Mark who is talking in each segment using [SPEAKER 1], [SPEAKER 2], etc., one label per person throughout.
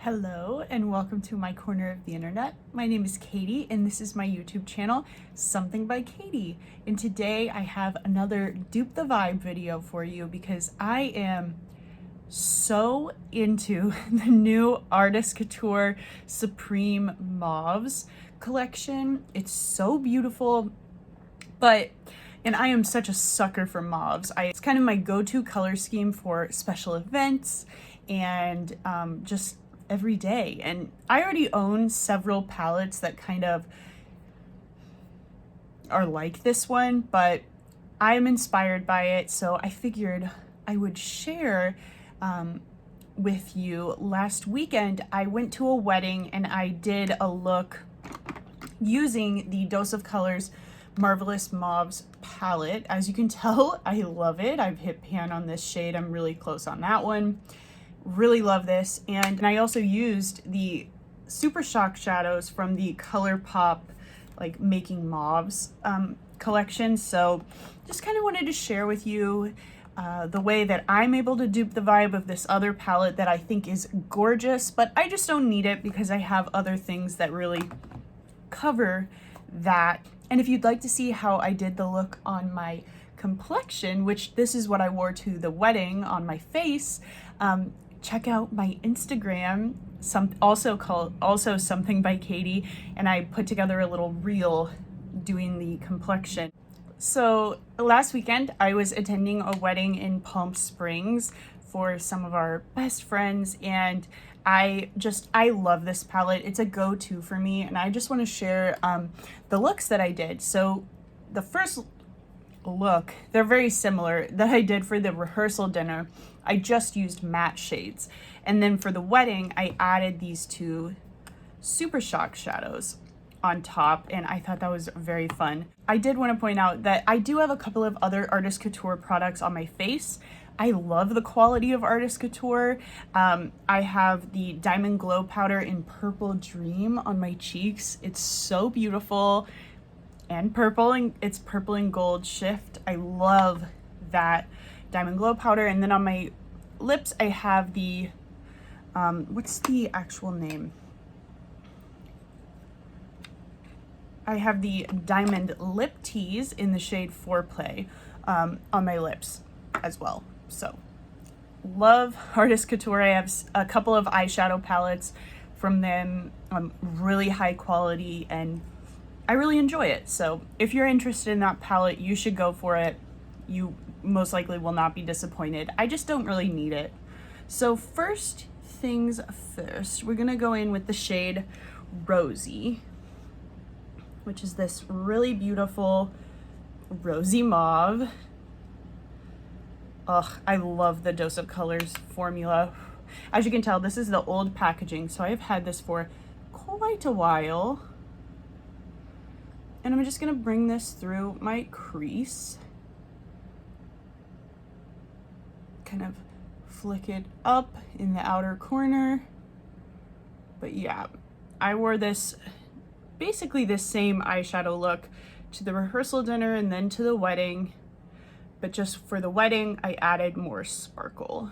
[SPEAKER 1] Hello and welcome to my corner of the internet. My name is Katie and this is my YouTube channel, Something by Katie. And today I have another Dupe the Vibe video for you because I am so into the new Artist Couture Supreme Mauves collection. It's so beautiful, and I am such a sucker for mauves. It's kind of my go-to color scheme for special events and just every day. And I already own several palettes that kind of are like this one, but I am inspired by it, so I figured I would share with you. Last weekend I went to a wedding and I did a look using the Dose of Colors Marvelous Mauves palette. As you can tell, I love it. I've hit pan on this shade. I'm really close on that one. Really love this. And I also used the Super Shock shadows from the Colourpop like Making Mauves collection. So just kind of wanted to share with you the way that I'm able to dupe the vibe of this other palette that I think is gorgeous, but I just don't need it because I have other things that really cover that. And if you'd like to see how I did the look on my complexion, which this is what I wore to the wedding on my face, check out my Instagram, also Something by Katie, and I put together a little reel doing the complexion. So last weekend I was attending a wedding in Palm Springs for some of our best friends, and I love this palette. It's a go-to for me, and I just want to share the looks that I did. So the first look, they're very similar, that I did for the rehearsal dinner, I just used matte shades. And then for the wedding, I added these two Super Shock shadows on top, and I thought that was very fun. I did want to point out that I do have a couple of other Artist Couture products on my face. I love the quality of Artist Couture. I have the Diamond Glow Powder in Purple Dream on my cheeks. It's so beautiful and purple, and it's purple and gold shift. I love that Diamond Glow Powder. And then on my lips, I have the, what's the actual name? I have the Diamond Lip Tease in the shade Foreplay on my lips as well. So love Artist Couture. I have a couple of eyeshadow palettes from them, really high quality, and I really enjoy it. So if you're interested in that palette, you should go for it. You most likely will not be disappointed. I just don't really need it. So first things first, we're gonna go in with the shade Rosy, which is this really beautiful rosy mauve. Ugh, I love the Dose of Colors formula. As you can tell, this is the old packaging, so I've had this for quite a while. And I'm just gonna bring this through my crease. Kind of flick it up in the outer corner. But yeah, I wore this, basically this same eyeshadow look to the rehearsal dinner and then to the wedding. But just for the wedding, I added more sparkle.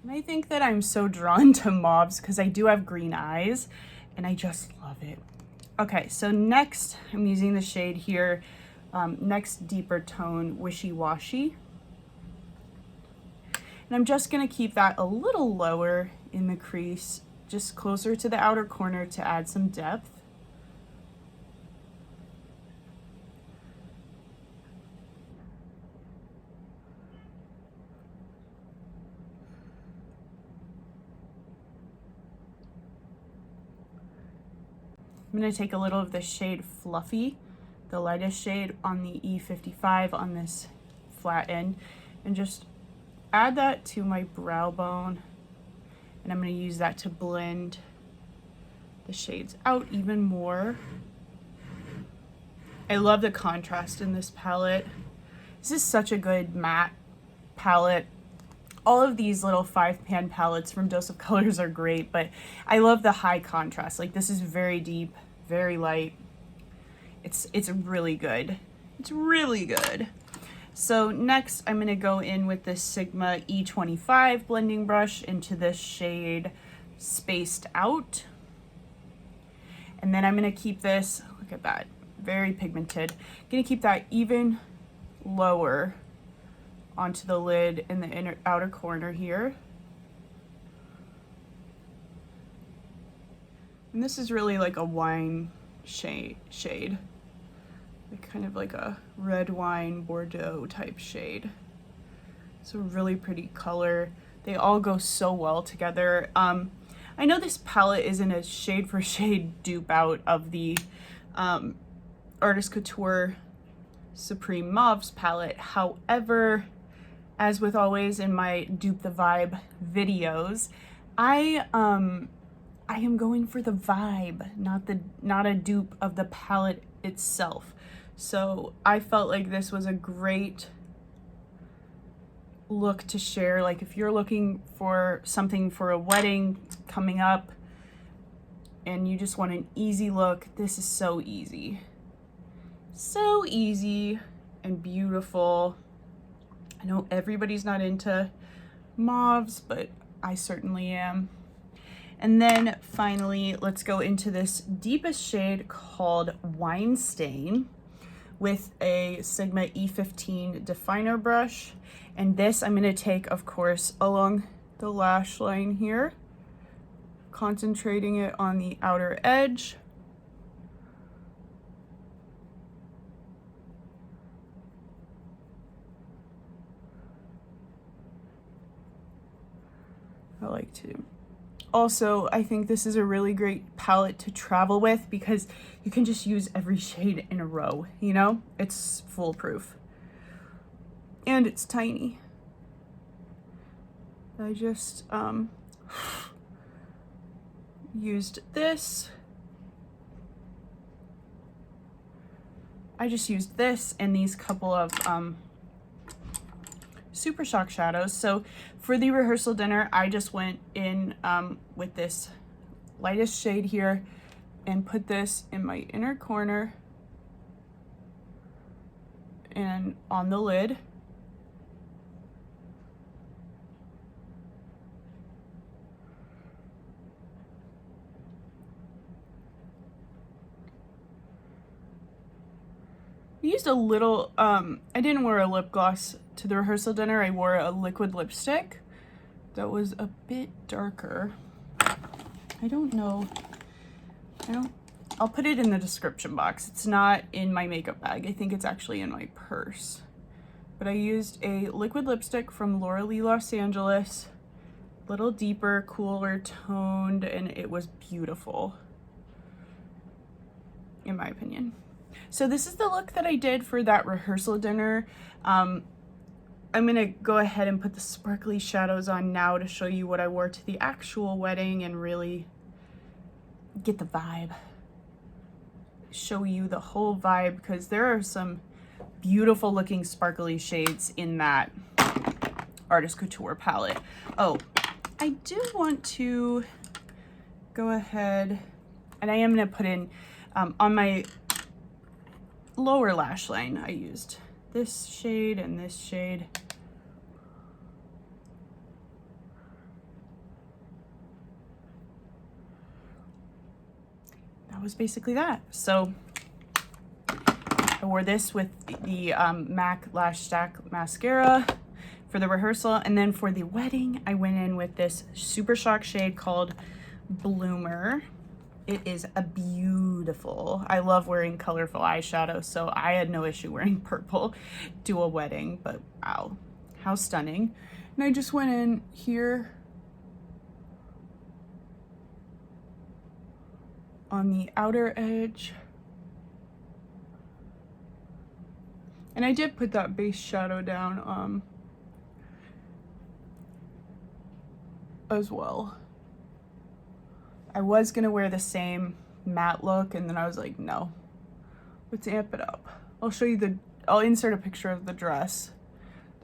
[SPEAKER 1] And I think that I'm so drawn to mauves because I do have green eyes and I just love it. Okay, so next I'm using the shade here, next deeper tone, Wishy Washy. And I'm just gonna keep that a little lower in the crease, just closer to the outer corner to add some depth. I'm gonna take a little of the shade Fluffy, the lightest shade on the E55 on this flat end, and just add that to my brow bone. And I'm gonna use that to blend the shades out even more. I love the contrast in this palette. This is such a good matte palette. All of these little 5-pan palettes from Dose of Colors are great, but I love the high contrast. Like, this is very deep, very light. It's really good. It's really good. So next I'm gonna go in with this Sigma E25 blending brush into this shade Spaced Out. And then I'm gonna keep this, look at that, very pigmented. Gonna keep that even lower onto the lid in the outer corner here. And this is really like a wine shade. Like kind of like a red wine Bordeaux type shade. It's a really pretty color. They all go so well together. I know this palette isn't a shade for shade dupe out of the Artist Couture Supreme Mauves palette. However, as with always in my Dupe the Vibe videos, I am going for the vibe, not a dupe of the palette itself. So I felt like this was a great look to share. Like if you're looking for something for a wedding coming up and you just want an easy look, this is so easy. So easy and beautiful. I know everybody's not into mauves, but I certainly am. And then finally, let's go into this deepest shade called Wine Stain with a Sigma E15 definer brush. And this I'm gonna take, of course, along the lash line here, concentrating it on the outer edge. I like to. Also, I think this is a really great palette to travel with because you can just use every shade in a row, you know? It's foolproof. And it's tiny. I just used this. I just used this and these couple of Super Shock shadows. So for the rehearsal dinner, I just went in with this lightest shade here and put this in my inner corner and on the lid. I used a little, I didn't wear a lip gloss to the rehearsal dinner. I wore a liquid lipstick that was a bit darker. I don't know. I'll put it in the description box. It's not in my makeup bag. I think it's actually in my purse. But I used a liquid lipstick from Laura Lee Los Angeles. A little deeper, cooler toned, and it was beautiful, in my opinion. So this is the look that I did for that rehearsal dinner. I'm gonna go ahead and put the sparkly shadows on now to show you what I wore to the actual wedding and really get the vibe. Show you the whole vibe because there are some beautiful looking sparkly shades in that Artist Couture palette. Oh, I do want to go ahead and I am gonna put in on my lower lash line, I used this shade and this shade. That was basically that. So I wore this with the MAC Lash Stack mascara for the rehearsal, and then for the wedding I went in with this Super Shock shade called Bloomer. It is a beautiful, I love wearing colorful eyeshadow, so I had no issue wearing purple to a wedding, but wow, how stunning. And I just went in here on the outer edge. And I did put that base shadow down as well. I was gonna wear the same matte look and then I was like, no, let's amp it up. I'll show you I'll insert a picture of the dress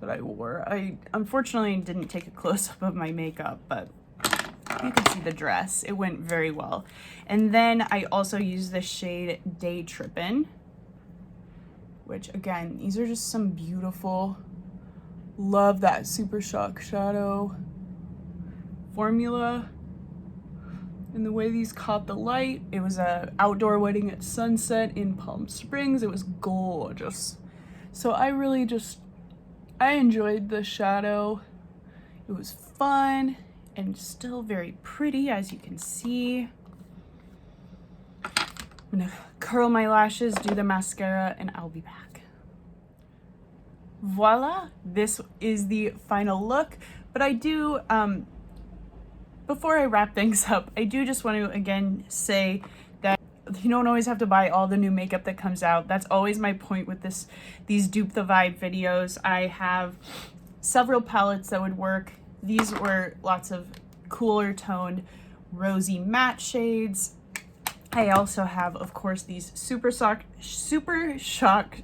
[SPEAKER 1] that I wore. I unfortunately didn't take a close-up of my makeup, but you can see the dress. It went very well. And then I also used the shade Day Trippin, which again, these are just some beautiful, love that Super Shock shadow formula. And the way these caught the light, it was a outdoor wedding at sunset in Palm Springs. It was gorgeous. So I enjoyed the shadow. It was fun and still very pretty, as you can see. I'm gonna curl my lashes, do the mascara, and I'll be back. Voila, this is the final look. But I do, before I wrap things up, I do just want to again say that you don't always have to buy all the new makeup that comes out. That's always my point with these Dupe the Vibe videos. I have several palettes that would work. These were lots of cooler toned rosy matte shades. I also have, of course, these Super Shock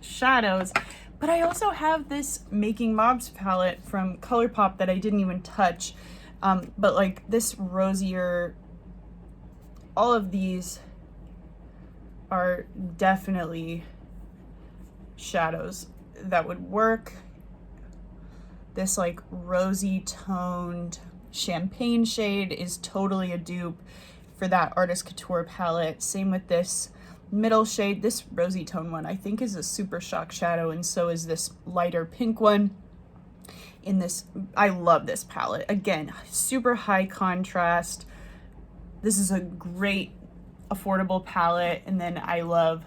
[SPEAKER 1] shadows, but I also have this Making Mauves palette from Colourpop that I didn't even touch. But like this rosier, all of these are definitely shadows that would work. This like rosy toned champagne shade is totally a dupe for that Artist Couture palette. Same with this middle shade. This rosy tone one I think is a Super Shock shadow, and so is this lighter pink one. In this, I love this palette. Again, super high contrast. This is a great affordable palette. And then I love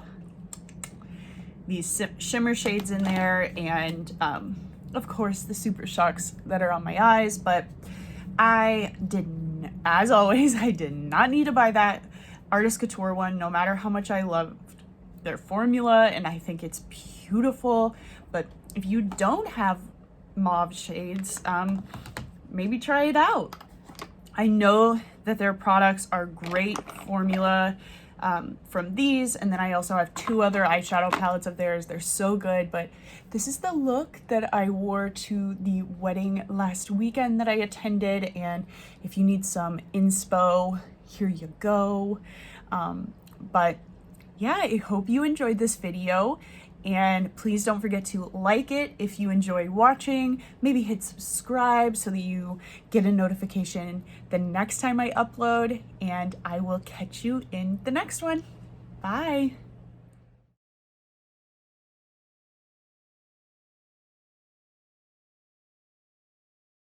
[SPEAKER 1] these shimmer shades in there, and of course the Super Shocks that are on my eyes. But as always, I did not need to buy that Artist Couture one, no matter how much I loved their formula, and I think it's beautiful. But if you don't have mauve shades, maybe try it out. I know that their products are great formula from these, and then I also have 2 other eyeshadow palettes of theirs. They're so good, but this is the look that I wore to the wedding last weekend that I attended, and if you need some inspo, here you go. But yeah, I hope you enjoyed this video. And please don't forget to like it if you enjoy watching. Maybe hit subscribe so that you get a notification the next time I upload. And I will catch you in the next one. Bye.